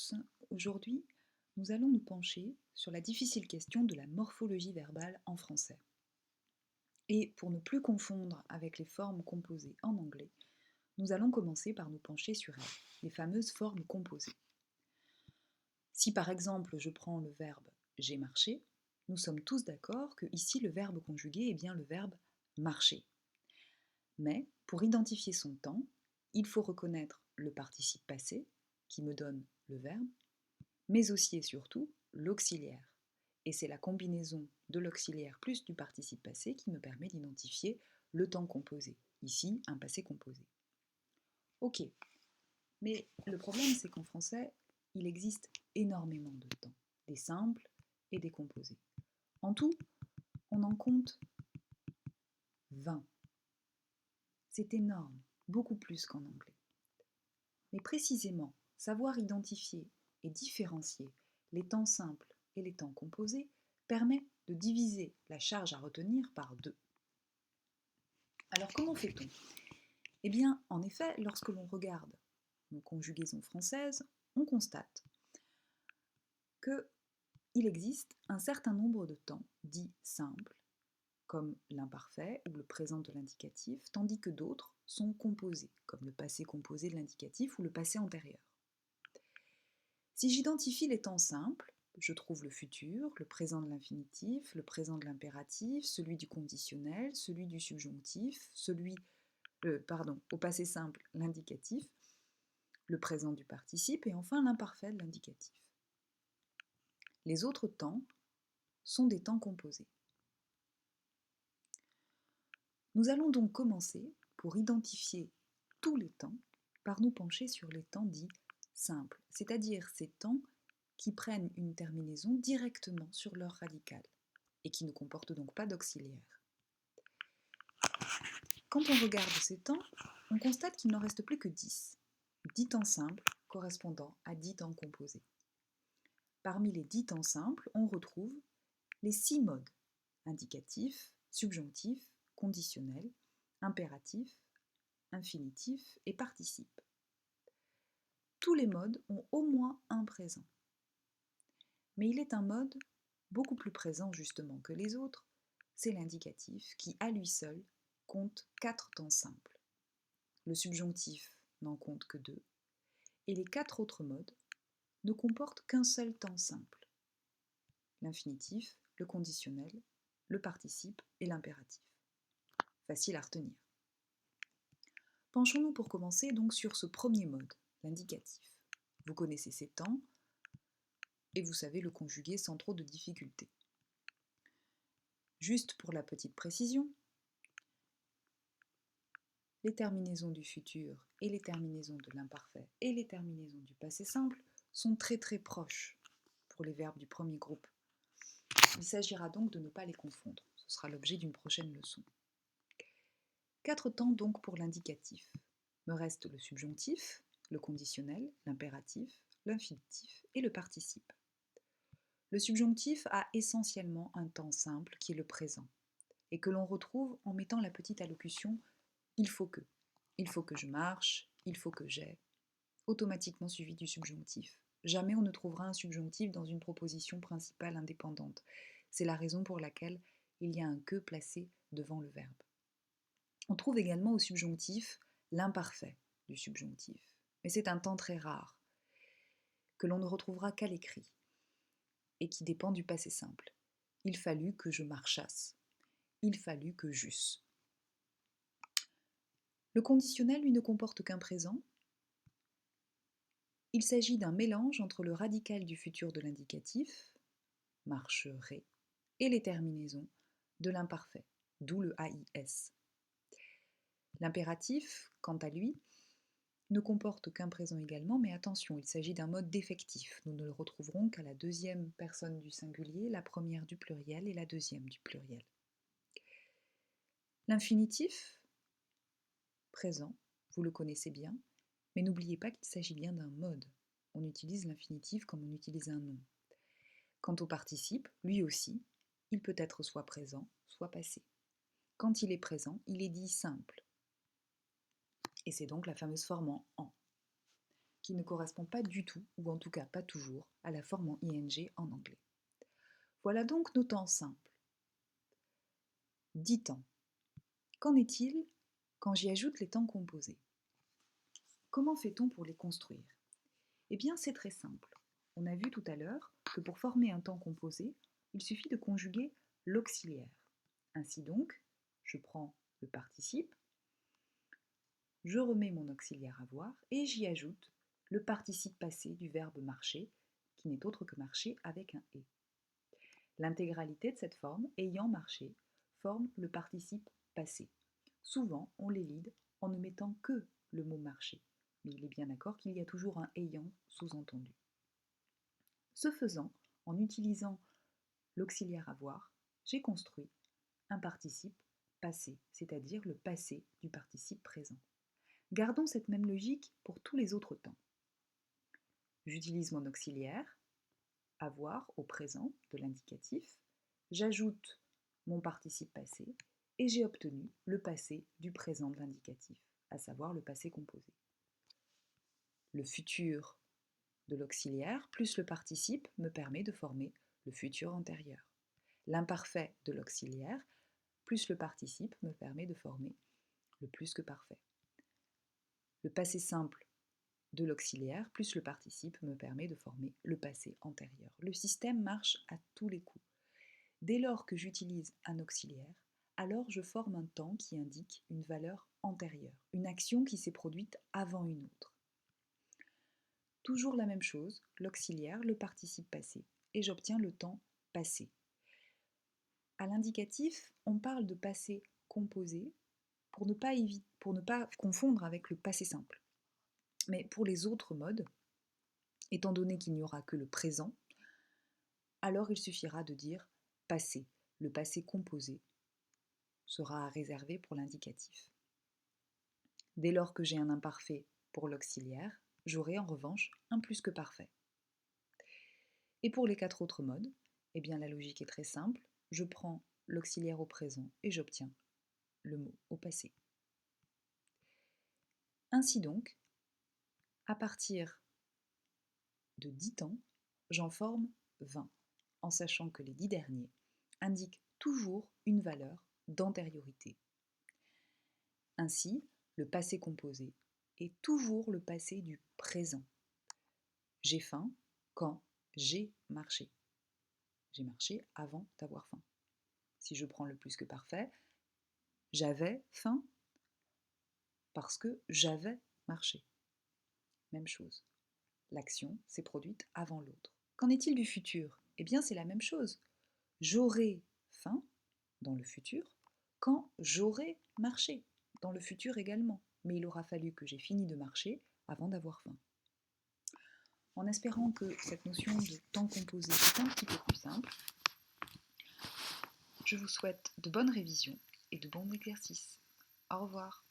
tous, aujourd'hui nous allons nous pencher sur la difficile question de la morphologie verbale en français. Et pour ne plus confondre avec les formes composées en anglais, nous allons commencer par nous pencher sur elles, les fameuses formes composées. Si par exemple je prends le verbe j'ai marché, nous sommes tous d'accord que ici le verbe conjugué est bien le verbe marcher. Mais pour identifier son temps, il faut reconnaître le participe passé, qui me donne le verbe, mais aussi et surtout l'auxiliaire. Et c'est la combinaison de l'auxiliaire plus du participe passé qui me permet d'identifier le temps composé. Ici, un passé composé. Ok, mais le problème c'est qu'en français, il existe énormément de temps, des simples et des composés. En tout, on en compte 20. C'est énorme, beaucoup plus qu'en anglais. Mais précisément, savoir identifier et différencier les temps simples et les temps composés permet de diviser la charge à retenir par 2. Alors comment fait-on? Eh bien, en effet, lorsque l'on regarde nos conjugaisons françaises, on constate qu'il existe un certain nombre de temps dits simples, comme l'imparfait ou le présent de l'indicatif, tandis que d'autres sont composés, comme le passé composé de l'indicatif ou le passé antérieur. Si j'identifie les temps simples, je trouve le futur, le présent de l'infinitif, le présent de l'impératif, celui du conditionnel, celui du subjonctif, au passé simple, l'indicatif, le présent du participe et enfin l'imparfait de l'indicatif. Les autres temps sont des temps composés. Nous allons donc commencer, pour identifier tous les temps, par nous pencher sur les temps dits simples, c'est-à-dire ces temps qui prennent une terminaison directement sur leur radical et qui ne comportent donc pas d'auxiliaire. Quand on regarde ces temps, on constate qu'il n'en reste plus que 10 temps simples correspondant à 10 temps composés. Parmi les 10 temps simples, on retrouve les 6 modes indicatif, subjonctif, conditionnel, impératif, infinitif et participe. Tous les modes ont au moins un présent. Mais il est un mode beaucoup plus présent justement que les autres, c'est l'indicatif qui, à lui seul, compte 4 temps simples. Le subjonctif n'en compte que 2, et les 4 autres modes ne comportent qu'un seul temps simple. L'infinitif, le conditionnel, le participe et l'impératif. Facile à retenir. Penchons-nous pour commencer donc sur ce premier mode, l'indicatif. Vous connaissez ses temps et vous savez le conjuguer sans trop de difficultés. Juste pour la petite précision, les terminaisons du futur et les terminaisons de l'imparfait et les terminaisons du passé simple sont très très proches pour les verbes du premier groupe. Il s'agira donc de ne pas les confondre. Ce sera l'objet d'une prochaine leçon. 4 temps donc pour l'indicatif. Me reste le subjonctif, le conditionnel, l'impératif, l'infinitif et le participe. Le subjonctif a essentiellement un temps simple qui est le présent et que l'on retrouve en mettant la petite allocution « il faut que ». Il faut que je marche, il faut que j'aie, automatiquement suivi du subjonctif. Jamais on ne trouvera un subjonctif dans une proposition principale indépendante. C'est la raison pour laquelle il y a un que placé devant le verbe. On trouve également au subjonctif l'imparfait du subjonctif, mais c'est un temps très rare, que l'on ne retrouvera qu'à l'écrit, et qui dépend du passé simple. Il fallut que je marchasse, il fallut que j'eusse. Le conditionnel, lui, ne comporte qu'un présent. Il s'agit d'un mélange entre le radical du futur de l'indicatif, marcherait, et les terminaisons de l'imparfait, d'où le AIS. L'impératif, quant à lui, ne comporte qu'un présent également, mais attention, il s'agit d'un mode défectif. Nous ne le retrouverons qu'à la deuxième personne du singulier, la première du pluriel et la deuxième du pluriel. L'infinitif, présent, vous le connaissez bien, mais n'oubliez pas qu'il s'agit bien d'un mode. On utilise l'infinitif comme on utilise un nom. Quant au participe, lui aussi, il peut être soit présent, soit passé. Quand il est présent, il est dit simple. Et c'est donc la fameuse forme en « qui ne correspond pas du tout, ou en tout cas pas toujours, à la forme en ing en anglais. Voilà donc nos temps simples. 10 temps. Qu'en est-il quand j'y ajoute les temps composés? Comment fait-on pour les construire? Eh bien, c'est très simple. On a vu tout à l'heure que pour former un temps composé, il suffit de conjuguer l'auxiliaire. Ainsi donc, je prends le participe, je remets mon auxiliaire avoir et j'y ajoute le participe passé du verbe marcher, qui n'est autre que marcher avec un et. L'intégralité de cette forme, ayant marché, forme le participe passé. Souvent, on les lide en ne mettant que le mot marcher, mais il est bien d'accord qu'il y a toujours un ayant sous-entendu. Ce faisant, en utilisant l'auxiliaire avoir, j'ai construit un participe passé, c'est-à-dire le passé du participe présent. Gardons cette même logique pour tous les autres temps. J'utilise mon auxiliaire, avoir au présent de l'indicatif, j'ajoute mon participe passé et j'ai obtenu le passé du présent de l'indicatif, à savoir le passé composé. Le futur de l'auxiliaire plus le participe me permet de former le futur antérieur. L'imparfait de l'auxiliaire plus le participe me permet de former le plus que parfait. Le passé simple de l'auxiliaire plus le participe me permet de former le passé antérieur. Le système marche à tous les coups. Dès lors que j'utilise un auxiliaire, alors je forme un temps qui indique une valeur antérieure, une action qui s'est produite avant une autre. Toujours la même chose, l'auxiliaire, le participe passé, et j'obtiens le temps passé. À l'indicatif, on parle de passé composé pour ne pas confondre avec le passé simple. Mais pour les autres modes, étant donné qu'il n'y aura que le présent, alors il suffira de dire passé. Le passé composé sera réservé pour l'indicatif. Dès lors que j'ai un imparfait pour l'auxiliaire, j'aurai en revanche un plus que parfait. Et pour les 4 autres modes, eh bien la logique est très simple. Je prends l'auxiliaire au présent et j'obtiens le mot au passé. Ainsi donc, à partir de 10 temps, j'en forme 20, en sachant que les 10 derniers indiquent toujours une valeur d'antériorité. Ainsi, le passé composé est toujours le passé du présent. J'ai faim quand j'ai marché. J'ai marché avant d'avoir faim. Si je prends le plus que parfait, j'avais faim parce que j'avais marché. Même chose. L'action s'est produite avant l'autre. Qu'en est-il du futur? Eh bien, c'est la même chose. J'aurai faim dans le futur quand j'aurai marché dans le futur également. Mais il aura fallu que j'ai fini de marcher avant d'avoir faim. En espérant que cette notion de temps composé est un petit peu plus simple, je vous souhaite de bonnes révisions et de bons exercices. Au revoir.